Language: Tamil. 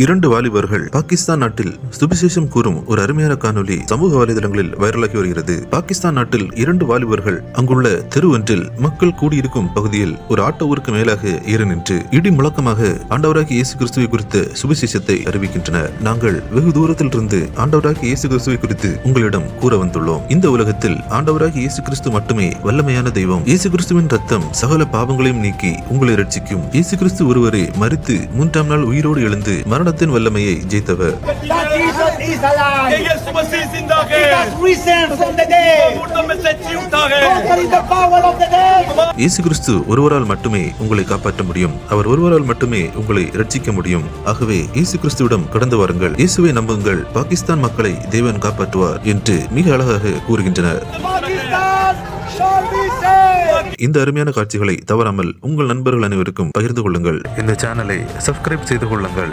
இரண்டு வாலிபர்கள் பாகிஸ்தான் நாட்டில் சுவிசேஷம் கூறும் ஒரு அருமையான காணொலி சமூக வலைதளங்களில் வைரலாகி வருகிறது. பாகிஸ்தான் நாட்டில் இரண்டு வாலிபர்கள் அங்குள்ள தெரு ஒன்றில் மக்கள் கூடியிருக்கும் பகுதியில் ஒரு ஆட்டோ ஊருக்கு மேலாக ஏறி நின்று இடி முழக்கமாக ஆண்டவராகிய இயேசு கிறிஸ்துவை குறித்த சுவிசேஷத்தை அறிவிக்கின்றனர். நாங்கள் வெகு தூரத்தில் இருந்து ஆண்டவராகிய இயேசு கிறிஸ்துவை குறித்து உங்களிடம் கூற வந்துள்ளோம். இந்த உலகத்தில் ஆண்டவராகிய இயேசு கிறிஸ்து மட்டுமே வல்லமையான தெய்வம். இயேசு கிறிஸ்துவின் ரத்தம் சகல பாவங்களையும் நீக்கி உங்களை ரட்சிக்கும். இயேசு கிறிஸ்து ஒருவரே மரித்து மூன்றாம் நாள் உயிரோடு எழுந்து மரணத்தின் வல்லமையை ஜெயித்தவர். இயேசு கிறிஸ்து ஒருவரால் மட்டுமே உங்களை காப்பாற்ற முடியும். அவர் ஒருவரால் மட்டுமே உங்களை ரட்சிக்க முடியும். ஆகவே இயேசு கிறிஸ்துவிடம் கடந்து வாருங்கள். இயேசுவை நம்புங்கள். பாகிஸ்தான் மக்களை தேவன் காப்பாற்றுவார் என்று மிக அழகாக கூறுகின்றனர். இந்த அருமையான காட்சிகளை தவறாமல் உங்கள் நண்பர்கள் அனைவருக்கும் பகிர்ந்து கொள்ளுங்கள். இந்த சேனலை சப்ஸ்கிரைப் செய்து கொள்ளுங்கள்.